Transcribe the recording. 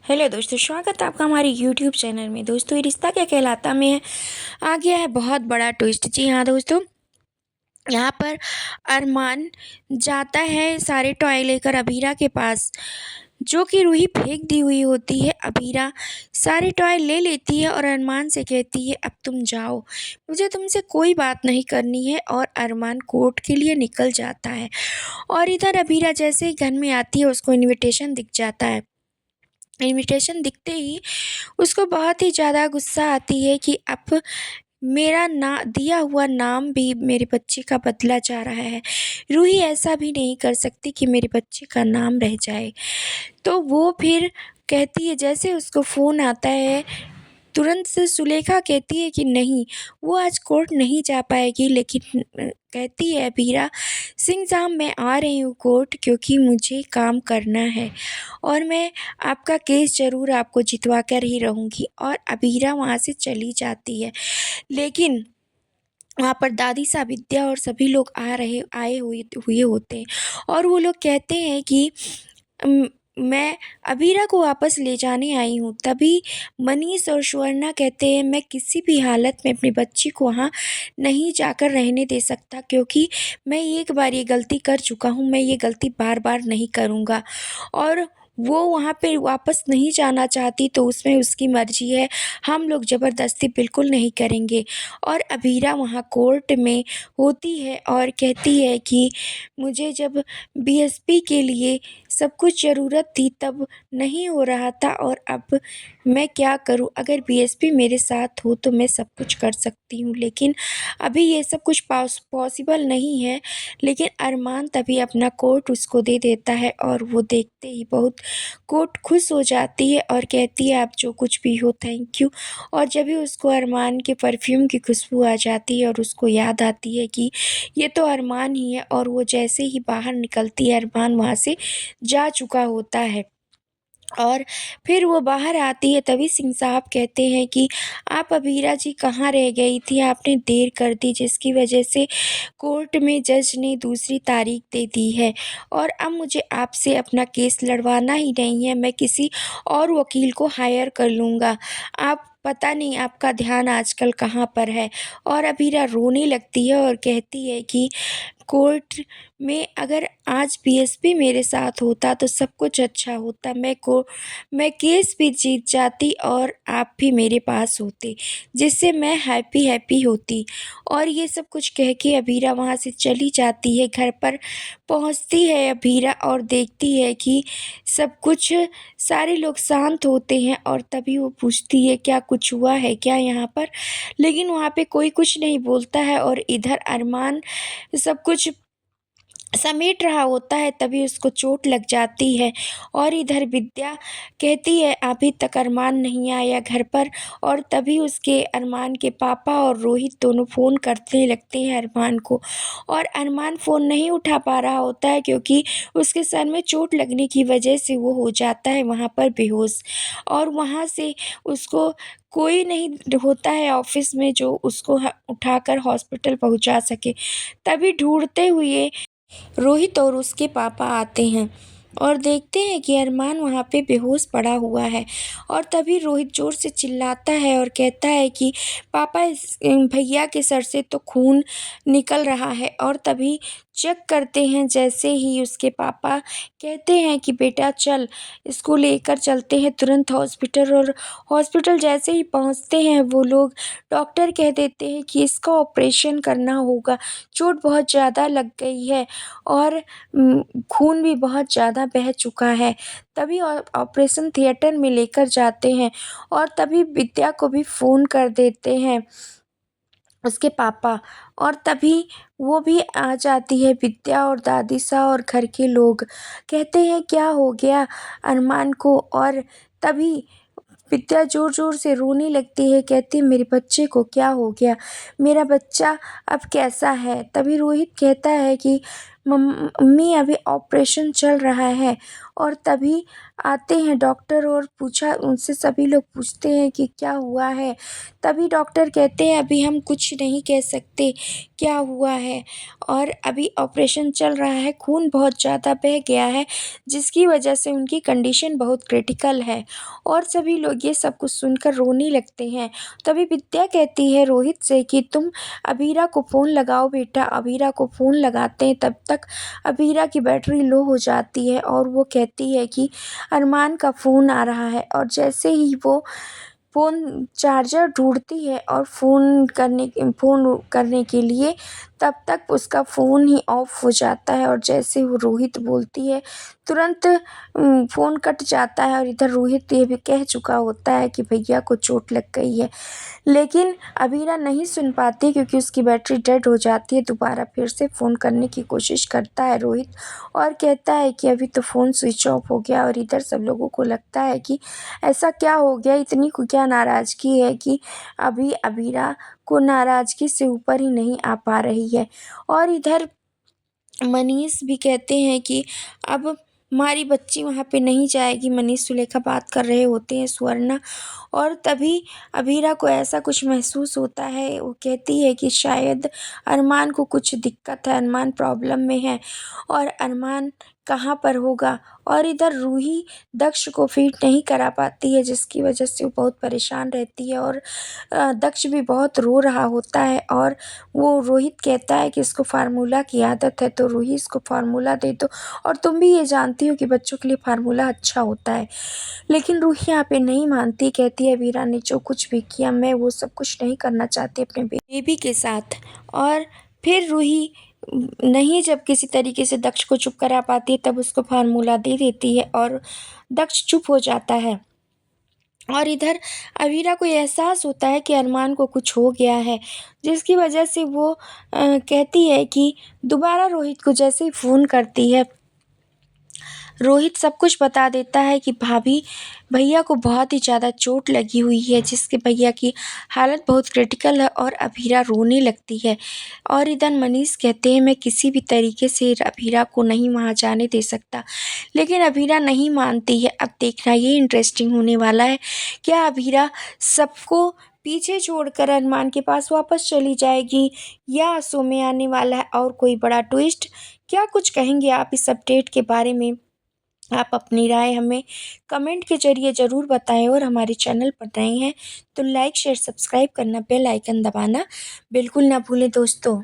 Hello दोस्तों, स्वागत है आपका हमारे यूट्यूब चैनल में। दोस्तों, ये रिश्ता क्या कहलाता में आ गया है बहुत बड़ा ट्विस्ट। जी हाँ दोस्तों, यहाँ पर अरमान जाता है सारे टॉय लेकर अबीरा के पास, जो कि रूही फेंक दी हुई होती है। अबीरा सारे टॉय ले लेती है और अरमान से कहती है, अब तुम जाओ, मुझे तुमसे कोई बात नहीं करनी है। और अरमान कोर्ट के लिए निकल जाता है। और इधर अबीरा जैसे ही घर में आती है, उसको इनविटेशन दिख जाता है। इनविटेशन दिखते ही उसको बहुत ही ज़्यादा गुस्सा आती है कि अब मेरा ना दिया हुआ नाम भी मेरे बच्चे का बदला जा रहा है। रूही ऐसा भी नहीं कर सकती कि मेरे बच्चे का नाम रह जाए। तो वो फिर कहती है, जैसे उसको फ़ोन आता है तुरंत से सुलेखा कहती है कि नहीं, वो आज कोर्ट नहीं जा पाएगी। लेकिन कहती है अबीरा, सिंह साहब मैं आ रही हूँ कोर्ट, क्योंकि मुझे काम करना है और मैं आपका केस ज़रूर आपको जितवा कर ही रहूँगी। और अबीरा वहाँ से चली जाती है। लेकिन वहाँ पर दादी साहब, विद्या और सभी लोग आए हुए होते हैं। और वो लोग कहते हैं कि मैं अबीरा को वापस ले जाने आई हूँ। तभी मनीष और स्वर्णा कहते हैं, मैं किसी भी हालत में अपनी बच्ची को वहाँ नहीं जाकर रहने दे सकता, क्योंकि मैं एक बार ये गलती कर चुका हूँ, मैं ये गलती बार बार नहीं करूँगा। और वो वहाँ पे वापस नहीं जाना चाहती, तो उसमें उसकी मर्जी है, हम लोग ज़बरदस्ती बिल्कुल नहीं करेंगे। और अबीरा वहाँ कोर्ट में होती है और कहती है कि मुझे जब बीएसपी के लिए सब कुछ ज़रूरत थी तब नहीं हो रहा था, और अब मैं क्या करूं? अगर बीएसपी मेरे साथ हो तो मैं सब कुछ कर सकती हूं, लेकिन अभी ये सब कुछ पॉसिबल नहीं है। लेकिन अरमान तभी अपना कोट उसको दे देता है और वो देखते ही बहुत कोट खुश हो जाती है और कहती है, आप जो कुछ भी हो थैंक यू। और जब भी उसको अरमान के परफ्यूम की खुशबू आ जाती है और उसको याद आती है कि ये तो अरमान ही है, और वो जैसे ही बाहर निकलती है अरमान वहाँ से जा चुका होता है। और फिर वो बाहर आती है, तभी सिंह साहब कहते हैं कि आप अबीरा जी कहाँ रह गई थी? आपने देर कर दी, जिसकी वजह से कोर्ट में जज ने दूसरी तारीख दे दी है, और अब मुझे आपसे अपना केस लड़वाना ही नहीं है, मैं किसी और वकील को हायर कर लूँगा। आप पता नहीं आपका ध्यान आजकल कहाँ पर है। और अबीरा रोने लगती है और कहती है कि कोर्ट में अगर आज बीएसपी मेरे साथ होता तो सब कुछ अच्छा होता। मैं केस भी जीत जाती और आप भी मेरे पास होते, जिससे मैं हैप्पी होती। और ये सब कुछ कह के अबीरा वहाँ से चली जाती है। घर पर पहुँचती है अबीरा और देखती है कि सब कुछ सारे लोग शांत होते हैं, और तभी वो पूछती है, क्या कुछ हुआ है क्या यहाँ पर? लेकिन वहाँ पे कोई कुछ नहीं बोलता है। और इधर अरमान सब कुछ समेट रहा होता है, तभी उसको चोट लग जाती है। और इधर विद्या कहती है, अभी तक अरमान नहीं आया घर पर। और तभी उसके अरमान के पापा और रोहित दोनों फ़ोन करने लगते हैं अरमान को। और अरमान फ़ोन नहीं उठा पा रहा होता है, क्योंकि उसके सर में चोट लगने की वजह से वो हो जाता है वहाँ पर बेहोश। और वहाँ से उसको कोई नहीं होता है ऑफिस में जो उसको उठाकर हॉस्पिटल पहुँचा सके। तभी ढूंढते हुए रोहित और उसके पापा आते हैं और देखते हैं कि अरमान वहाँ पे बेहोश पड़ा हुआ है। और तभी रोहित ज़ोर से चिल्लाता है और कहता है कि पापा, इस भैया के सर से तो खून निकल रहा है। और तभी चेक करते हैं, जैसे ही उसके पापा कहते हैं कि बेटा चल, इसको लेकर चलते हैं तुरंत हॉस्पिटल। और हॉस्पिटल जैसे ही पहुँचते हैं वो लोग, डॉक्टर कह देते हैं कि इसका ऑपरेशन करना होगा, चोट बहुत ज़्यादा लग गई है और खून भी बहुत ज़्यादा बह चुका है। तभी ऑपरेशन थिएटर में लेकर जाते हैं, और तभी विद्या को भी फ़ोन कर देते हैं उसके पापा। और तभी वो भी आ जाती है, विद्या और दादी सा और घर के लोग कहते हैं, क्या हो गया अरमान को? और तभी विद्या ज़ोर ज़ोर से रोने लगती है, कहती है, मेरे बच्चे को क्या हो गया? मेरा बच्चा अब कैसा है? तभी रोहित कहता है कि मम्मी अभी ऑपरेशन चल रहा है। और तभी आते हैं डॉक्टर और पूछा उनसे सभी लोग पूछते हैं कि क्या हुआ है। तभी डॉक्टर कहते हैं अभी हम कुछ नहीं कह सकते क्या हुआ है, और अभी ऑपरेशन चल रहा है, खून बहुत ज़्यादा बह गया है जिसकी वजह से उनकी कंडीशन बहुत क्रिटिकल है। और सभी लोग ये सब कुछ सुनकर रोने लगते हैं। तभी विद्या कहती है रोहित से कि तुम अबीरा को फ़ोन लगाओ बेटा। अबीरा को फ़ोन लगाते हैं, तब तक अबीरा की बैटरी लो हो जाती है और वो कहती है कि अरमान का फ़ोन आ रहा है। और जैसे ही वो फ़ोन चार्जर ढूँढती है और फ़ोन करने के लिए, तब तक उसका फ़ोन ही ऑफ हो जाता है। और जैसे वो रोहित बोलती है, तुरंत फ़ोन कट जाता है। और इधर रोहित ये भी कह चुका होता है कि भैया को चोट लग गई है, लेकिन अबीरा नहीं सुन पाती क्योंकि उसकी बैटरी डेड हो जाती है। दोबारा फिर से फ़ोन करने की कोशिश करता है रोहित, और कहता है कि अभी तो फ़ोन स्विच ऑफ हो गया। और इधर सब लोगों को लगता है कि ऐसा क्या हो गया, इतनी क्या नाराज़गी है कि अभी अबीरा को नाराज़गी से ऊपर ही नहीं आ पा रही है। और इधर मनीष भी कहते हैं कि अब हमारी बच्ची वहाँ पे नहीं जाएगी। मनीष सुलेखा बात कर रहे होते हैं सुवर्णा, और तभी अबीरा को ऐसा कुछ महसूस होता है। वो कहती है कि शायद अरमान को कुछ दिक्कत है, अरमान प्रॉब्लम में है, और अरमान कहाँ पर होगा। और इधर रूही दक्ष को फीड नहीं करा पाती है जिसकी वजह से वो बहुत परेशान रहती है। और दक्ष भी बहुत रो रहा होता है, और वो रोहित कहता है कि इसको फार्मूला की आदत है, तो रूही इसको फार्मूला दे दो, और तुम भी ये जानती हो कि बच्चों के लिए फार्मूला अच्छा होता है। लेकिन रूही यहाँ पे नहीं मानती, कहती है वीरा ने जो कुछ भी किया मैं वो सब कुछ नहीं करना चाहती अपने बेबी के साथ। और फिर रूही नहीं जब किसी तरीके से दक्ष को चुप करा पाती है, तब उसको फार्मूला दे देती है और दक्ष चुप हो जाता है। और इधर अबीरा को एहसास होता है कि अरमान को कुछ हो गया है, जिसकी वजह से वो कहती है कि दोबारा रोहित को जैसे ही फ़ोन करती है, रोहित सब कुछ बता देता है कि भाभी भैया को बहुत ही ज़्यादा चोट लगी हुई है, जिसके भैया की हालत बहुत क्रिटिकल है। और अबीरा रोने लगती है। और इधर मनीष कहते हैं मैं किसी भी तरीके से अबीरा को नहीं वहाँ जाने दे सकता, लेकिन अबीरा नहीं मानती है। अब देखना ये इंटरेस्टिंग होने वाला है, क्या अबीरा सबको पीछे छोड़कर अरमान के पास वापस चली जाएगी, या शो में आने वाला है और कोई बड़ा ट्विस्ट। क्या कुछ कहेंगे आप इस अपडेट के बारे में? आप अपनी राय हमें कमेंट के ज़रिए ज़रूर बताएं, और हमारे चैनल पर नए हैं तो लाइक शेयर सब्सक्राइब करना, बेल आइकन दबाना बिल्कुल ना भूलें दोस्तों।